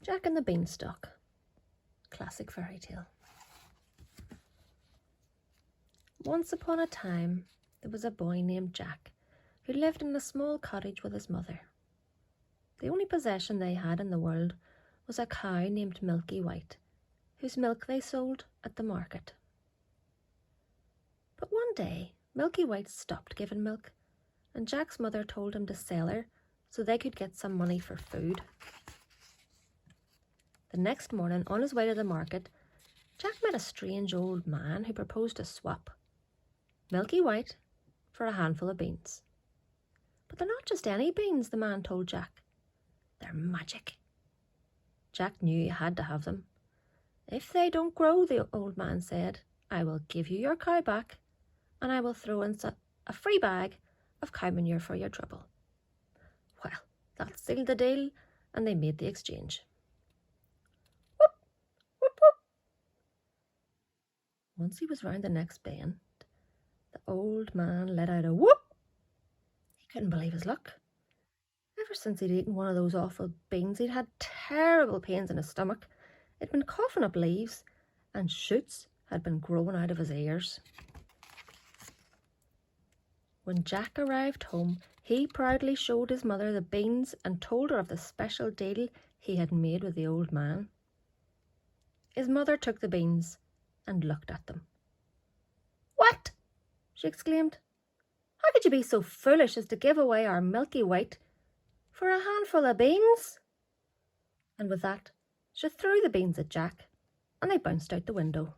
Jack and the Beanstalk. Classic fairy tale. Once upon a time, there was a boy named Jack who lived in a small cottage with his mother. The only possession they had in the world was a cow named Milky White, whose milk they sold at the market. But one day, Milky White stopped giving milk, and Jack's mother told him to sell her so they could get some money for food. The next morning, on his way to the market, Jack met a strange old man who proposed a swap. Milky White for a handful of beans. But they're not just any beans, the man told Jack. They're magic. Jack knew he had to have them. If they don't grow, the old man said, I will give you your cow back, and I will throw in a free bag of cow manure for your trouble. Well, that sealed the deal, and they made the exchange. Whoop, whoop, whoop. Once he was round the next bend, the old man let out a whoop. He couldn't believe his luck. Ever since he'd eaten one of those awful beans, he'd had terrible pains in his stomach. He'd been coughing up leaves, and shoots had been growing out of his ears. When Jack arrived home, he proudly showed his mother the beans and told her of the special deal he had made with the old man. His mother took the beans and looked at them. What? She exclaimed. How could you be so foolish as to give away our Milky White for a handful of beans? And with that, she threw the beans at Jack, and they bounced out the window.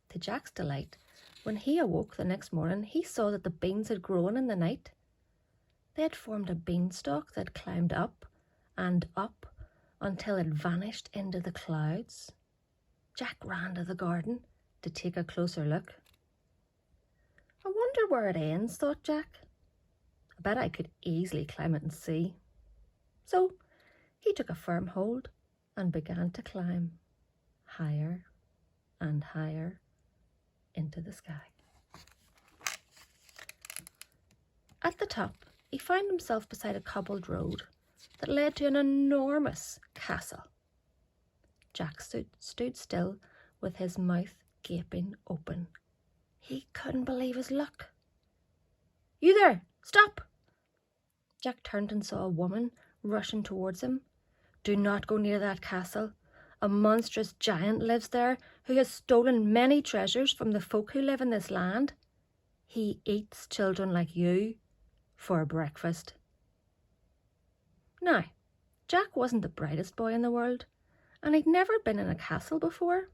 To Jack's delight, when he awoke the next morning, he saw that the beans had grown in the night. They had formed a beanstalk that climbed up and up until it vanished into the clouds. Jack ran to the garden to take a closer look. I wonder where it ends, thought Jack. I bet I could easily climb it and see. So he took a firm hold and began to climb higher and higher into the sky. At the top, he found himself beside a cobbled road that led to an enormous castle. Jack stood still with his mouth gaping open. He couldn't believe his luck. You there! Stop! Jack turned and saw a woman rushing towards him. Do not go near that castle. A monstrous giant lives there who has stolen many treasures from the folk who live in this land. He eats children like you for breakfast. Now, Jack wasn't the brightest boy in the world, and he'd never been in a castle before,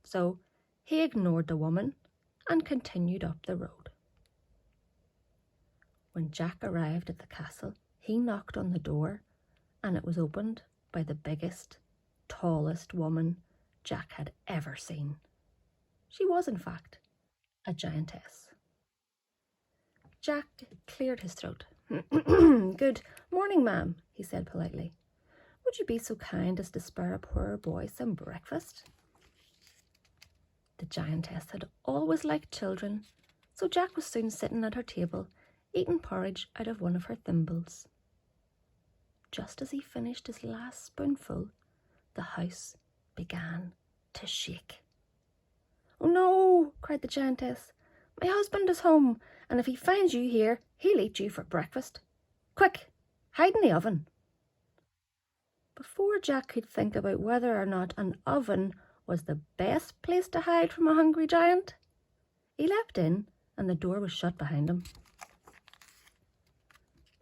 so he ignored the woman and continued up the road. When Jack arrived at the castle, he knocked on the door, and it was opened by the biggest, tallest woman Jack had ever seen. She was, in fact, a giantess. Jack cleared his throat. Good morning, ma'am, he said politely. Would you be so kind as to spare a poor boy some breakfast? The giantess had always liked children, so Jack was soon sitting at her table, eating porridge out of one of her thimbles. Just as he finished his last spoonful, the house began to shake. Oh no, cried the giantess. My husband is home, and if he finds you here, he'll eat you for breakfast. Quick, hide in the oven. Before Jack could think about whether or not an oven was the best place to hide from a hungry giant, he leapt in, and the door was shut behind him.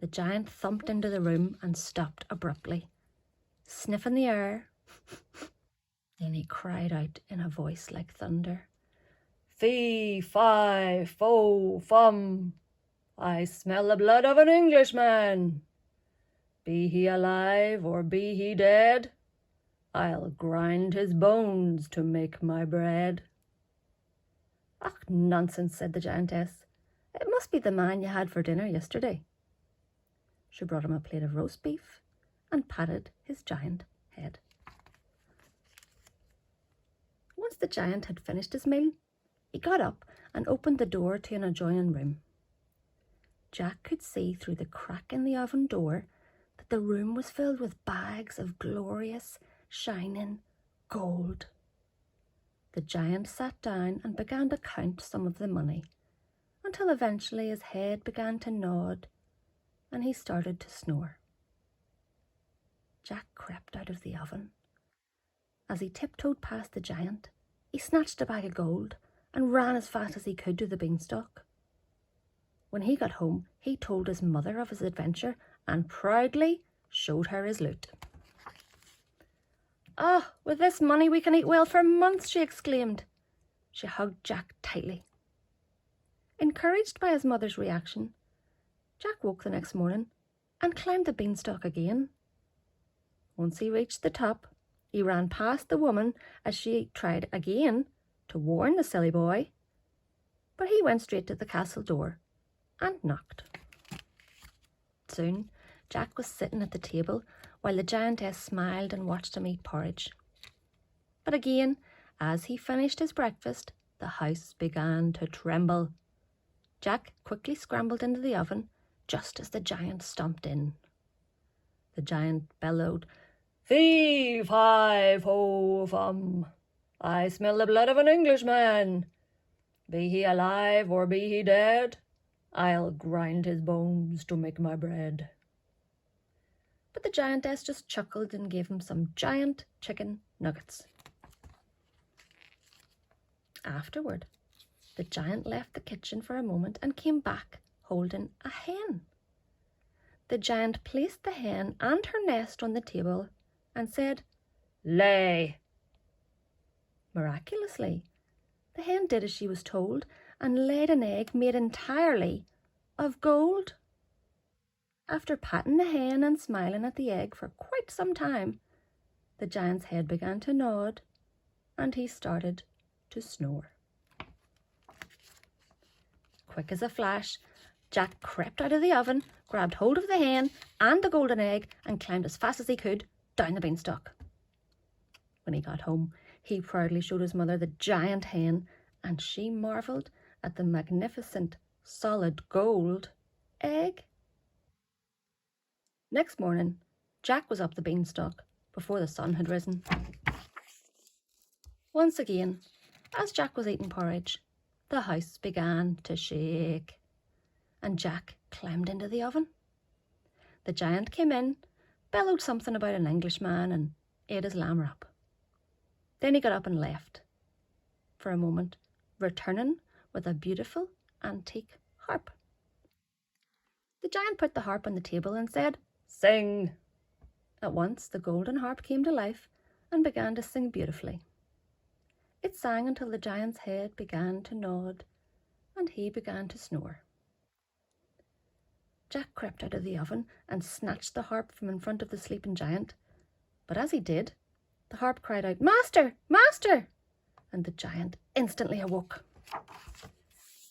The giant thumped into the room and stopped abruptly, sniffing the air. Then he cried out in a voice like thunder, Fee, fi, fo, fum, I smell the blood of an Englishman. Be he alive or be he dead, I'll grind his bones to make my bread. Ach, nonsense, said the giantess. It must be the man you had for dinner yesterday. She brought him a plate of roast beef and patted his giant head. Once the giant had finished his meal, he got up and opened the door to an adjoining room. Jack could see through the crack in the oven door that the room was filled with bags of glorious, shining gold. The giant sat down and began to count some of the money, until eventually his head began to nod and he started to snore. Jack crept out of the oven. As he tiptoed past the giant, he snatched a bag of gold and ran as fast as he could to the beanstalk. When he got home, he told his mother of his adventure and proudly showed her his loot. "Ah, with this money we can eat well for months," she exclaimed. She hugged Jack tightly. Encouraged by his mother's reaction, Jack woke the next morning and climbed the beanstalk again. Once he reached the top, he ran past the woman as she tried again to warn the silly boy, but he went straight to the castle door and knocked. Soon, Jack was sitting at the table while the giantess smiled and watched him eat porridge. But again, as he finished his breakfast, the house began to tremble. Jack quickly scrambled into the oven just as the giant stomped in. The giant bellowed, "Fee, fi, fo, fum! I smell the blood of an Englishman. Be he alive or be he dead, I'll grind his bones to make my bread." But the giantess just chuckled and gave him some giant chicken nuggets. Afterward, the giant left the kitchen for a moment and came back holding a hen. The giant placed the hen and her nest on the table and said, "Lay." Miraculously, the hen did as she was told and laid an egg made entirely of gold. After patting the hen and smiling at the egg for quite some time, the giant's head began to nod and he started to snore. Quick as a flash, Jack crept out of the oven, grabbed hold of the hen and the golden egg and climbed as fast as he could down the beanstalk. When he got home, he proudly showed his mother the giant hen, and she marvelled at the magnificent solid gold egg. Next morning, Jack was up the beanstalk before the sun had risen. Once again, as Jack was eating porridge, the house began to shake, and Jack climbed into the oven. The giant came in, bellowed something about an Englishman, and ate his lamb wrap. Then he got up and left for a moment, returning with a beautiful antique harp. The giant put the harp on the table and said, "Sing." At once the golden harp came to life and began to sing beautifully. It sang until the giant's head began to nod and he began to snore. Jack crept out of the oven and snatched the harp from in front of the sleeping giant. But as he did, the harp cried out, "Master! Master!" and the giant instantly awoke.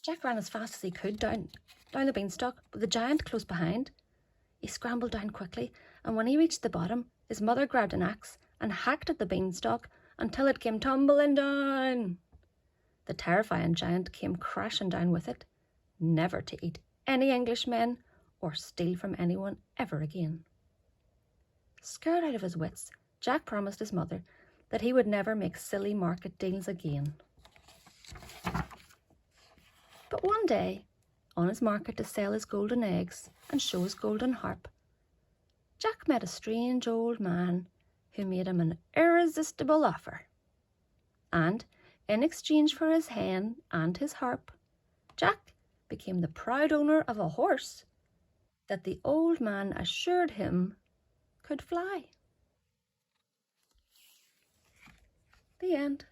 Jack ran as fast as he could down the beanstalk, with the giant close behind. He scrambled down quickly, and when he reached the bottom, his mother grabbed an axe and hacked at the beanstalk until it came tumbling down. The terrifying giant came crashing down with it, never to eat any Englishmen or steal from anyone ever again. Scared out of his wits, Jack promised his mother that he would never make silly market deals again. But one day, on his market to sell his golden eggs and show his golden harp, Jack met a strange old man who made him an irresistible offer. And in exchange for his hen and his harp, Jack became the proud owner of a horse that the old man assured him could fly. The end.